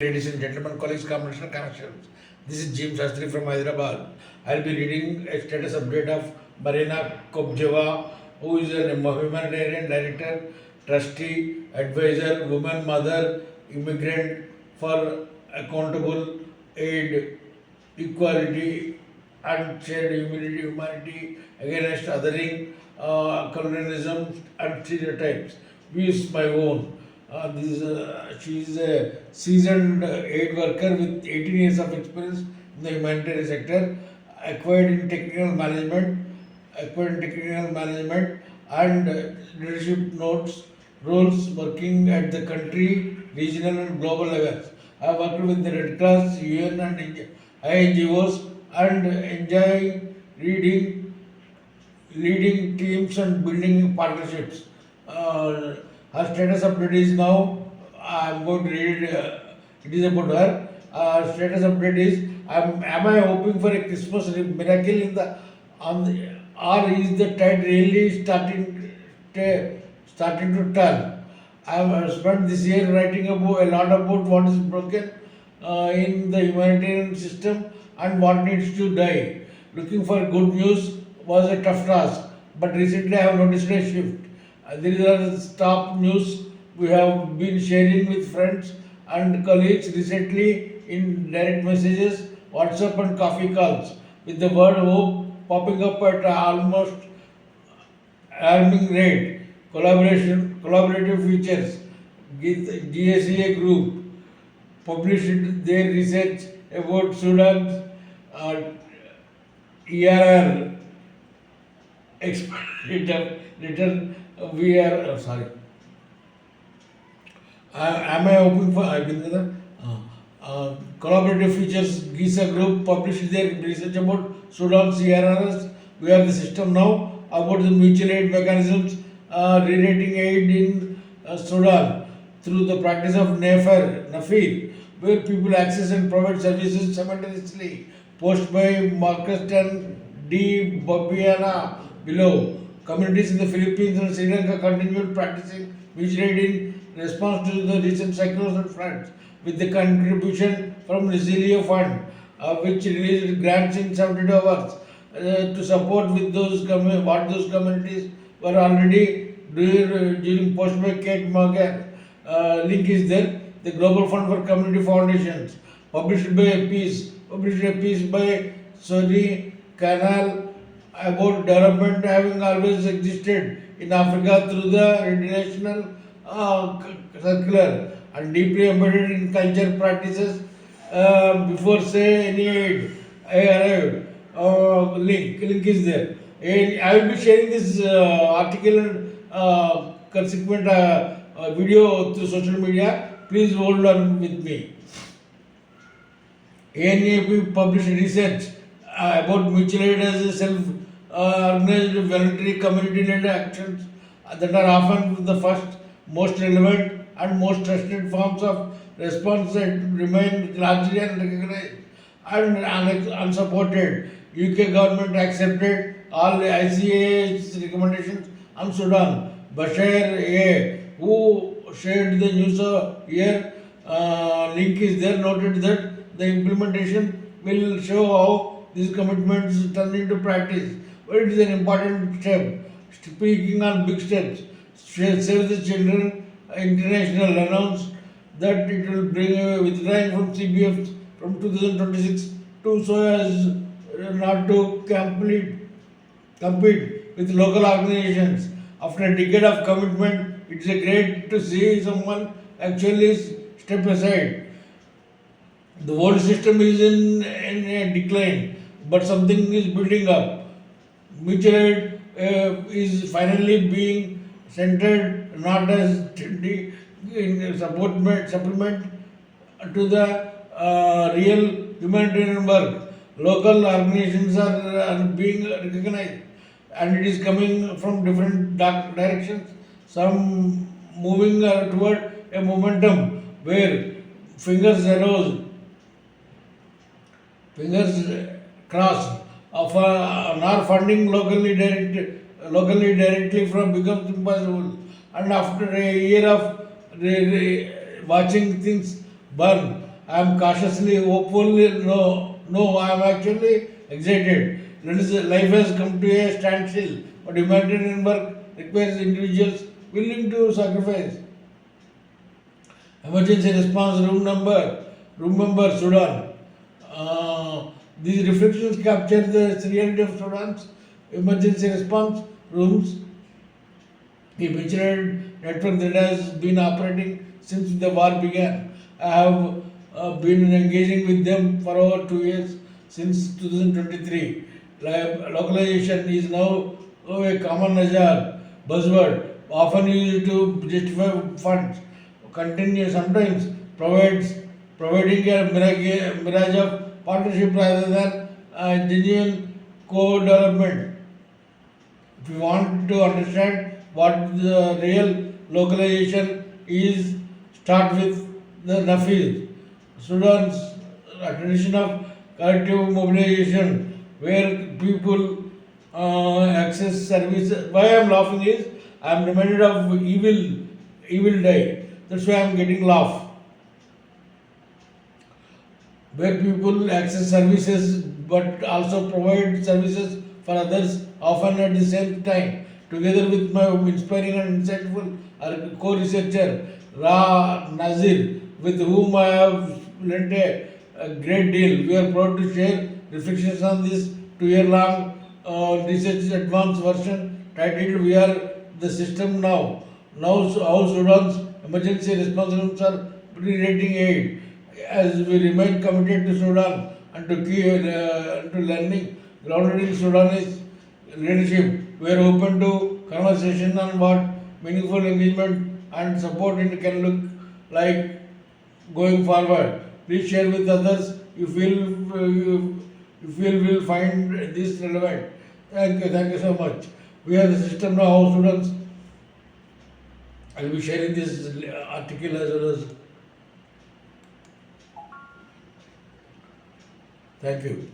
Ladies and gentlemen, colleagues, combination connections. This is Jim Shastri from Hyderabad. I'll be reading a status update of Marina Kopjeva, who is a humanitarian director, trustee, advisor, woman, mother, immigrant for accountable aid, equality, and shared humanity against othering, colonialism, and stereotypes. Views my own. She is a seasoned aid worker with 18 years of experience in the humanitarian sector, acquired in technical management and leadership notes roles working at the country, regional and global levels. I worked with the Red Cross, UN and INGOs and enjoy reading leading teams and building partnerships. Her status update is now. I'm going to read it. It is about her. Status update is: am I hoping for a Christmas miracle in the on the, or is the tide really starting to turn? I have spent this year writing about a lot about what is broken in the humanitarian system and what needs to die. Looking for good news was a tough task, but recently I have noticed a shift. These are the top news we have been sharing with friends and colleagues recently in direct messages, WhatsApp, and coffee calls, with the word hope popping up at almost alarming rate. Collaborative features. GSEA Group published their research about Sudan's ERR expert return. We are sorry. Am I hoping for? I been there. Collaborative features. GISA Group published their research about Sudan CRRs. We are the system now about the mutual aid mechanisms, relating aid in Sudan through the practice of NAFIR, where people access and provide services simultaneously. Post by Marcus and D. Babiana below. Communities in the Philippines and Sri Lanka continued practicing mutual aid in response to the recent cyclones and floods, with the contribution from Resilio Fund, which released grants in 72 hours to support with what those communities were already doing during post by Kate Morgan. Link is there. The Global Fund for Community Foundations published a piece by Sori Canal about development having always existed in Africa through the international circular and deeply embedded in culture practices before say any aid arrived. Link is there. And I will be sharing this article and consequent video through social media. Please hold on with me. ANAP published research about mutual aid as a self-organized voluntary community-led actions that are often the first, most relevant and most trusted forms of response that remain largely unrecognized and unsupported. UK government accepted all ICA's recommendations on Sudan. Bashir A, who shared the news here, link is there, noted that the implementation will show how these commitments turn into practice. But it is an important step. Speaking on big steps, Save the Children International announced that it will bring withdrawing from CBF from 2026 to so as not to compete with local organizations. After a decade of commitment, it's a great to see someone actually step aside. The world system is in a decline, but something is building up. Mutual aid is finally being centered not as supplement to the real humanitarian work. Local organizations are being recognized, and it is coming from different directions. Some moving toward a momentum where fingers arose, fingers crossed of nor funding locally directly from becomes impossible. And after a year of watching things burn, I am cautiously hopeful. No, I am actually excited. Life has come to a standstill, but humanitarian work requires individuals willing to sacrifice. Emergency response room number Sudan. These reflections capture the reality of Sudan's emergency response rooms. A major network that has been operating since the war began. I have been engaging with them for over 2 years since 2023. Localization is now a common buzzword, often used to justify funds. Continue sometimes providing a mirage of partnership rather than genuine co-development. If you want to understand what the real localization is, start with the Nafis, Sudan's tradition of collective mobilization, where people access services. Why I'm laughing is I'm reminded of evil day. That's why I'm getting laugh. Where people access services but also provide services for others often at the same time. Together with my inspiring and insightful co-researcher Ra Nazir, with whom I have learned a great deal. We are proud to share reflections on this 2 year long research advanced version titled We Are the System Now. How Sudan's emergency response rooms are pre-rating aid. As we remain committed to Sudan and to learning grounded in Sudanese leadership, we are open to conversation on what meaningful engagement and support it can look like going forward. Please share with others you feel will find this relevant. Thank you so much. We are the system now. How students, I will be sharing this article as well as. Thank you.